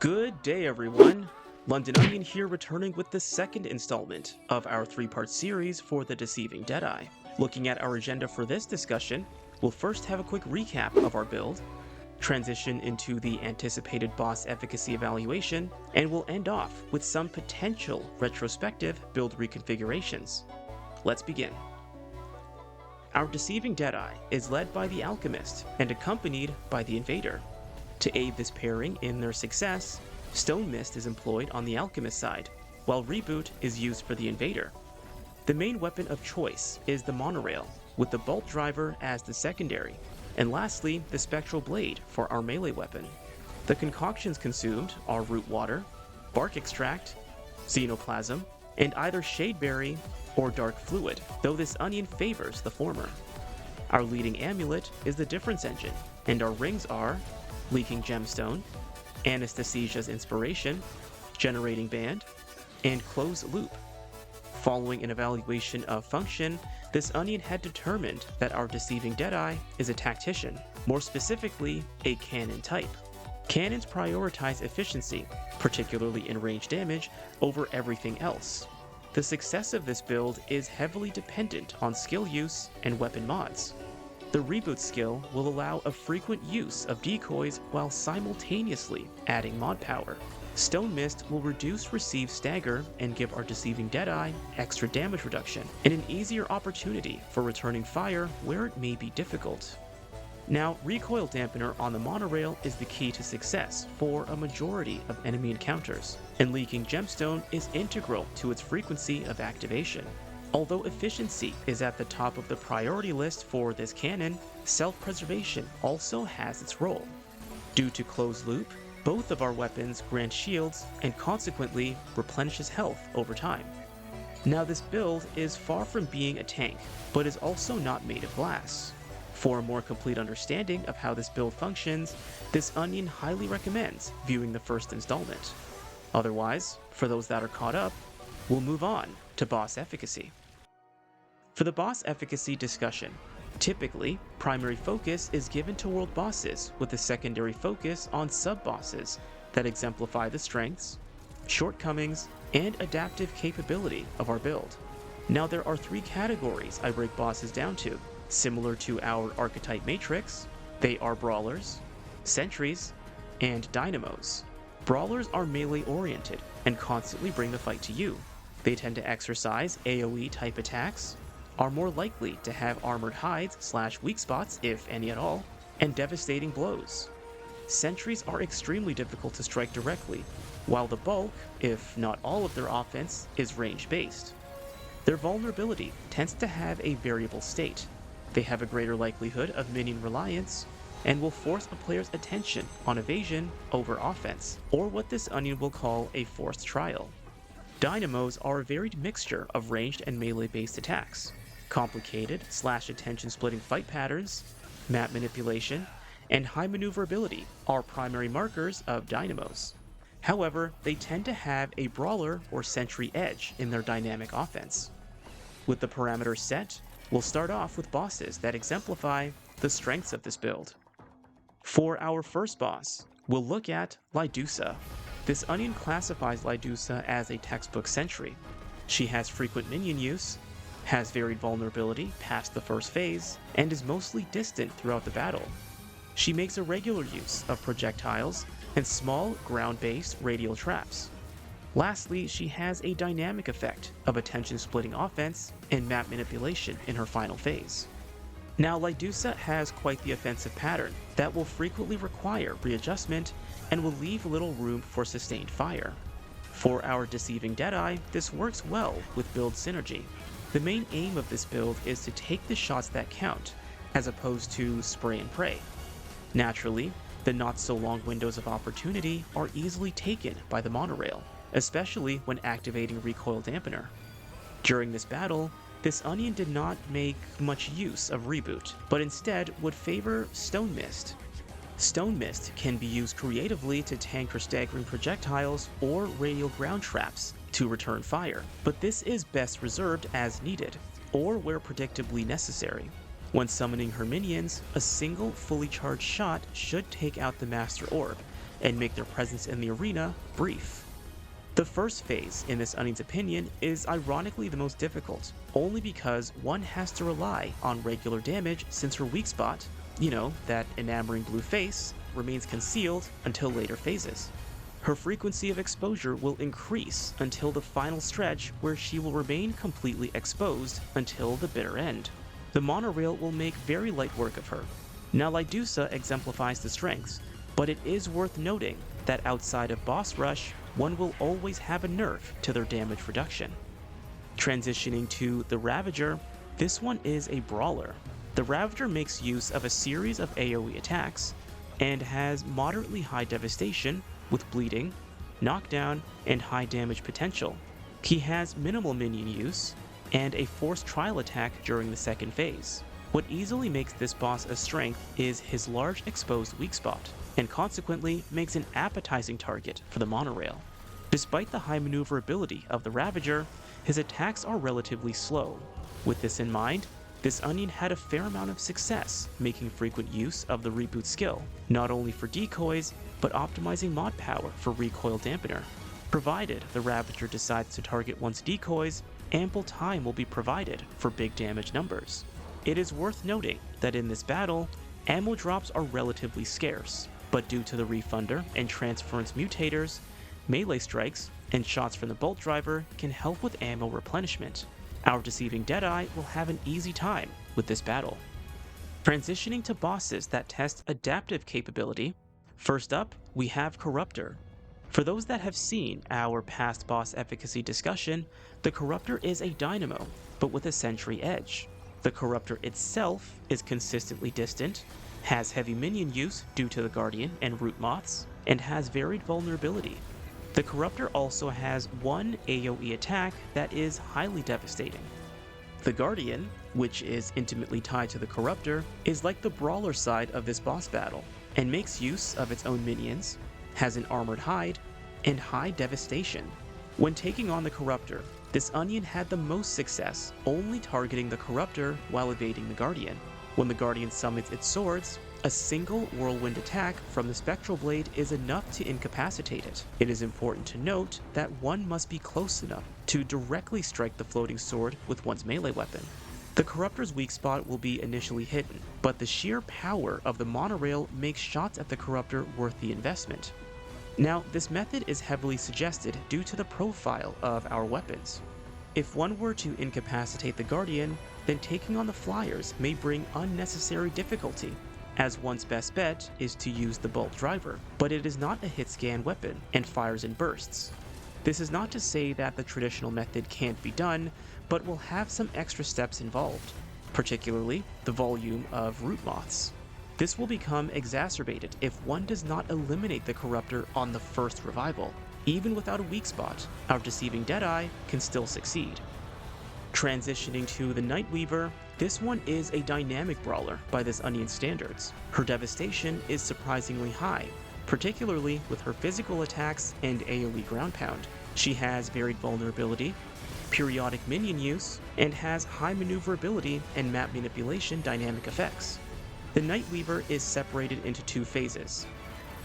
Good day, everyone! Londononion here, returning with the second installment of our three-part series for the Deceiving Deadeye. Looking at our agenda for this discussion, we'll first have a quick recap of our build, transition into the anticipated boss efficacy evaluation, and we'll end off with some potential retrospective build reconfigurations. Let's begin. Our Deceiving Deadeye is led by the Alchemist and accompanied by the Invader. To aid this pairing in their success, Stone Mist is employed on the Alchemist side, while Reboot is used for the Invader. The main weapon of choice is the Monorail, with the Bolt Driver as the secondary, and lastly, the Spectral Blade for our melee weapon. The concoctions consumed are Root Water, Bark Extract, Xenoplasm, and either Shadeberry or Dark Fluid, though this onion favors the former. Our leading amulet is the Difference Engine, and our rings are Leaking Gemstone, Anesthesia's Inspiration, Generating Band, and Close Loop. Following an evaluation of function, this onion had determined that our Deceiving Deadeye is a tactician, more specifically, a cannon type. Cannons prioritize efficiency, particularly in range damage, over everything else. The success of this build is heavily dependent on skill use and weapon mods. The Reboot skill will allow a frequent use of decoys while simultaneously adding mod power. Stone Mist will reduce received stagger and give our Deceiving Deadeye extra damage reduction and an easier opportunity for returning fire where it may be difficult. Now, Recoil Dampener on the Monorail is the key to success for a majority of enemy encounters, and Leaking Gemstone is integral to its frequency of activation. Although efficiency is at the top of the priority list for this cannon, self-preservation also has its role. Due to Closed Loop, both of our weapons grant shields and consequently replenishes health over time. Now, this build is far from being a tank, but is also not made of glass. For a more complete understanding of how this build functions, this onion highly recommends viewing the first installment. Otherwise, for those that are caught up, we'll move on to boss efficacy. For the boss efficacy discussion, typically, primary focus is given to world bosses with a secondary focus on sub-bosses that exemplify the strengths, shortcomings, and adaptive capability of our build. Now, there are three categories I break bosses down to. Similar to our archetype matrix, they are Brawlers, Sentries, and Dynamos. Brawlers are melee-oriented and constantly bring the fight to you. They tend to exercise AoE type attacks, are more likely to have armored hides / weak spots, if any at all, and devastating blows. Sentries are extremely difficult to strike directly, while the bulk, if not all of their offense, is range-based. Their vulnerability tends to have a variable state. They have a greater likelihood of minion reliance, and will force a player's attention on evasion over offense, or what this onion will call a forced trial. Dynamos are a varied mixture of ranged and melee-based attacks, complicated / attention-splitting fight patterns, map manipulation, and high maneuverability are primary markers of Dynamos. However, they tend to have a Brawler or Sentry edge in their dynamic offense. With the parameters set, we'll start off with bosses that exemplify the strengths of this build. For our first boss, we'll look at Lydusa. This onion classifies Lydusa as a textbook sentry. She has frequent minion use, has varied vulnerability past the first phase, and is mostly distant throughout the battle. She makes a regular use of projectiles and small ground-based radial traps. Lastly, she has a dynamic effect of attention-splitting offense and map manipulation in her final phase. Now, Lydusa has quite the offensive pattern that will frequently require readjustment and will leave little room for sustained fire. For our Deceiving Deadeye, this works well with build synergy. The main aim of this build is to take the shots that count, as opposed to spray and pray. Naturally, the not-so-long windows of opportunity are easily taken by the Monorail, especially when activating Recoil Dampener. During this battle, this onion did not make much use of Reboot, but instead would favor Stone Mist. Stone Mist can be used creatively to tank her staggering projectiles or radial ground traps to return fire, but this is best reserved as needed, or where predictably necessary. When summoning her minions, a single fully charged shot should take out the Master Orb, and make their presence in the arena brief. The first phase, in this Onion's opinion, is ironically the most difficult, only because one has to rely on regular damage since her weak spot, that enamoring blue face, remains concealed until later phases. Her frequency of exposure will increase until the final stretch where she will remain completely exposed until the bitter end. The monorail will make very light work of her. Now Lidusa exemplifies the strengths, but it is worth noting that outside of boss rush, one will always have a nerf to their damage reduction. Transitioning to the Ravager, this one is a brawler. The Ravager makes use of a series of AoE attacks and has moderately high devastation with bleeding, knockdown, and high damage potential. He has minimal minion use and a forced trial attack during the second phase. What easily makes this boss a strength is his large exposed weak spot, and consequently makes an appetizing target for the monorail. Despite the high maneuverability of the Ravager, his attacks are relatively slow. With this in mind, this Onion had a fair amount of success making frequent use of the reboot skill, not only for decoys, but optimizing mod power for recoil dampener. Provided the Ravager decides to target one's decoys, ample time will be provided for big damage numbers. It is worth noting that in this battle, ammo drops are relatively scarce, but due to the refunder and transference mutators, melee strikes and shots from the bolt driver can help with ammo replenishment. Our Deceiving Deadeye will have an easy time with this battle. Transitioning to bosses that test adaptive capability, first up we have Corruptor. For those that have seen our past boss efficacy discussion, the Corruptor is a dynamo, but with a sentry edge. The Corruptor itself is consistently distant, has heavy minion use due to the Guardian and Root Moths, and has varied vulnerability. The Corruptor also has one AoE attack that is highly devastating. The Guardian, which is intimately tied to the Corruptor, is like the brawler side of this boss battle, and makes use of its own minions, has an armored hide, and high devastation. When taking on the Corruptor, this Onion had the most success only targeting the Corruptor while evading the Guardian. When the Guardian summons its swords, a single whirlwind attack from the Spectral Blade is enough to incapacitate it. It is important to note that one must be close enough to directly strike the floating sword with one's melee weapon. The Corruptor's weak spot will be initially hidden, but the sheer power of the monorail makes shots at the Corruptor worth the investment. Now, this method is heavily suggested due to the profile of our weapons. If one were to incapacitate the Guardian, then taking on the Flyers may bring unnecessary difficulty, as one's best bet is to use the bolt driver, but it is not a hit scan weapon and fires in bursts. This is not to say that the traditional method can't be done, but will have some extra steps involved, particularly the volume of Root Moths. This will become exacerbated if one does not eliminate the Corruptor on the first revival. Even without a weak spot, our Deceiving Deadeye can still succeed. Transitioning to the Nightweaver, this one is a dynamic brawler by this Onion standards. Her devastation is surprisingly high, particularly with her physical attacks and AoE ground pound. She has varied vulnerability, periodic minion use, and has high maneuverability and map manipulation dynamic effects. The Nightweaver is separated into two phases.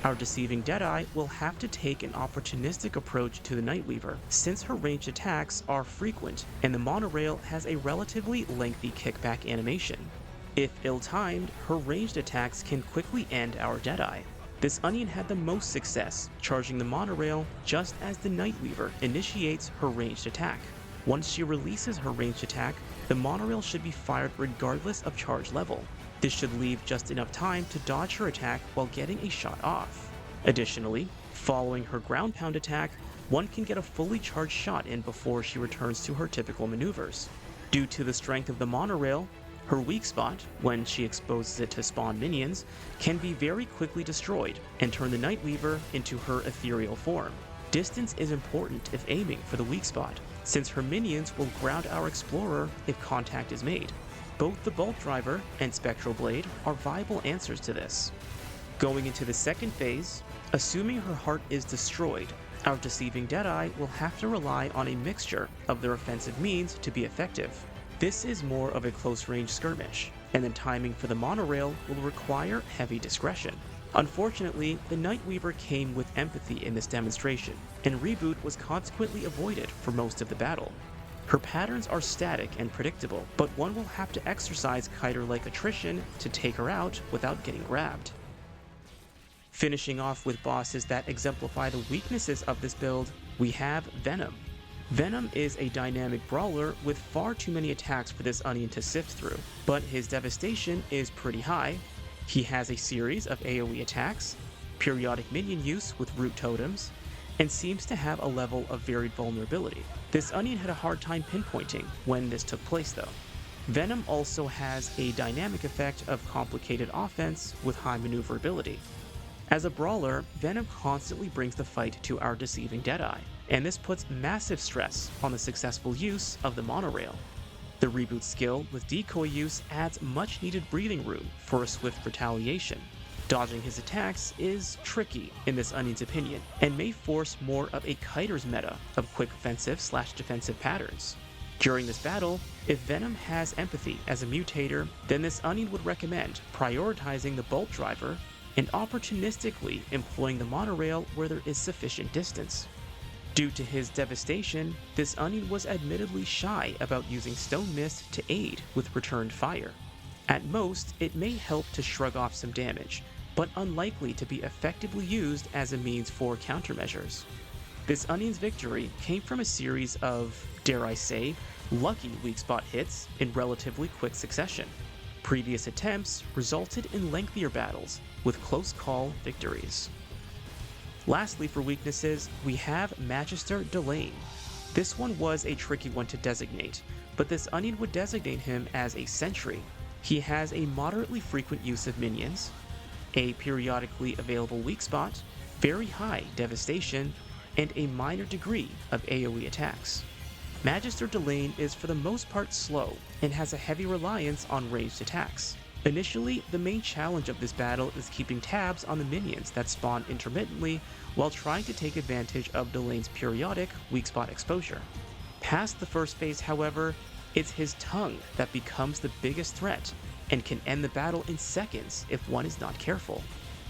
Our Deceiving Deadeye will have to take an opportunistic approach to the Nightweaver, since her ranged attacks are frequent and the monorail has a relatively lengthy kickback animation. If ill-timed, her ranged attacks can quickly end our Deadeye. This Onion had the most success charging the monorail just as the Nightweaver initiates her ranged attack. Once she releases her ranged attack, the monorail should be fired regardless of charge level. This should leave just enough time to dodge her attack while getting a shot off. Additionally, following her ground pound attack, one can get a fully charged shot in before she returns to her typical maneuvers. Due to the strength of the monorail, her weak spot, when she exposes it to spawn minions, can be very quickly destroyed and turn the Nightweaver into her ethereal form. Distance is important if aiming for the weak spot, since her minions will ground our Explorer if contact is made. Both the Bolt Driver and Spectral Blade are viable answers to this. Going into the second phase, assuming her heart is destroyed, our Deceiving Deadeye will have to rely on a mixture of their offensive means to be effective. This is more of a close-range skirmish, and the timing for the monorail will require heavy discretion. Unfortunately, the Nightweaver came with empathy in this demonstration, and Reboot was consequently avoided for most of the battle. Her patterns are static and predictable, but one will have to exercise Kiter-like attrition to take her out without getting grabbed. Finishing off with bosses that exemplify the weaknesses of this build, we have Venom. Venom is a dynamic brawler with far too many attacks for this onion to sift through, but his devastation is pretty high. He has a series of AoE attacks, periodic minion use with root totems, and seems to have a level of varied vulnerability. This onion had a hard time pinpointing when this took place though. Venom also has a dynamic effect of complicated offense with high maneuverability. As a brawler, Venom constantly brings the fight to our Deceiving Deadeye, and this puts massive stress on the successful use of the monorail. The Reboot skill with decoy use adds much needed breathing room for a swift retaliation. Dodging his attacks is tricky in this onion's opinion, and may force more of a Kiter's meta of quick offensive/defensive patterns. During this battle, if Venom has empathy as a mutator, then this onion would recommend prioritizing the bolt driver and opportunistically employing the monorail where there is sufficient distance. Due to his devastation, this onion was admittedly shy about using Stone Mist to aid with returned fire. At most, it may help to shrug off some damage, but unlikely to be effectively used as a means for countermeasures. This onion's victory came from a series of, dare I say, lucky weak spot hits in relatively quick succession. Previous attempts resulted in lengthier battles with close call victories. Lastly, for weaknesses, we have Magister Delane. This one was a tricky one to designate, but this onion would designate him as a sentry. He has a moderately frequent use of minions, a periodically available weak spot, very high devastation, and a minor degree of AoE attacks. Magister Delane is for the most part slow and has a heavy reliance on ranged attacks. Initially, the main challenge of this battle is keeping tabs on the minions that spawn intermittently while trying to take advantage of Delane's periodic weak spot exposure. Past the first phase, however, it's his tongue that becomes the biggest threat and can end the battle in seconds if one is not careful.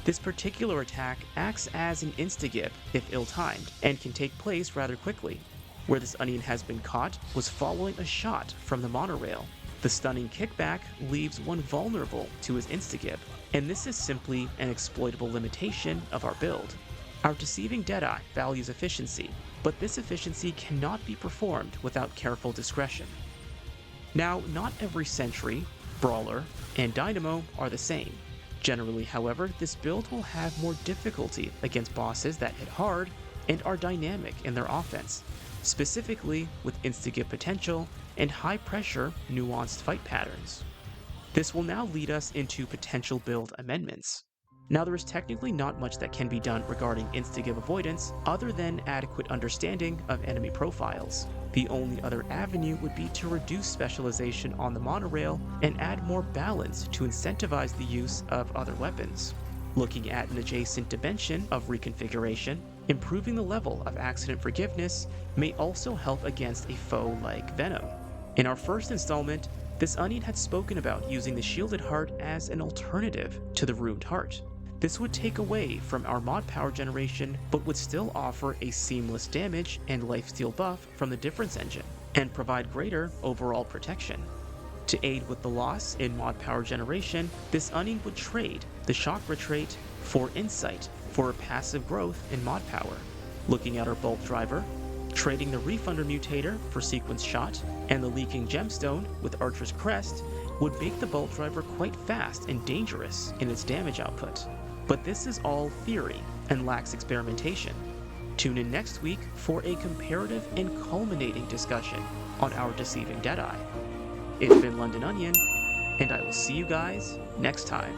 This particular attack acts as an insta-gib if ill-timed and can take place rather quickly. Where this onion has been caught was following a shot from the monorail. The stunning kickback leaves one vulnerable to his insta-gib, and this is simply an exploitable limitation of our build. Our Deceiving Deadeye values efficiency, but this efficiency cannot be performed without careful discretion. Now, not every sentry, brawler, and dynamo are the same. Generally, however, this build will have more difficulty against bosses that hit hard and are dynamic in their offense, specifically with insta-gib potential and high-pressure, nuanced fight patterns. This will now lead us into potential build amendments. Now, there is technically not much that can be done regarding insta-gib avoidance other than adequate understanding of enemy profiles. The only other avenue would be to reduce specialization on the monorail and add more balance to incentivize the use of other weapons. Looking at an adjacent dimension of reconfiguration, improving the level of accident forgiveness may also help against a foe like Venom. In our first installment, this onion had spoken about using the Shielded Heart as an alternative to the Ruined Heart. This would take away from our mod power generation, but would still offer a seamless damage and lifesteal buff from the Difference engine, and provide greater overall protection. To aid with the loss in mod power generation, this onion would trade the Chakra trait for Insight for a passive growth in mod power. Looking at our Bolt driver, trading the Refunder mutator for Sequence Shot and the Leaking Gemstone with Archer's Crest would make the Bolt driver quite fast and dangerous in its damage output. But this is all theory and lacks experimentation. Tune in next week for a comparative and culminating discussion on our Deceiving Deadeye. It's been Londononion, and I will see you guys next time.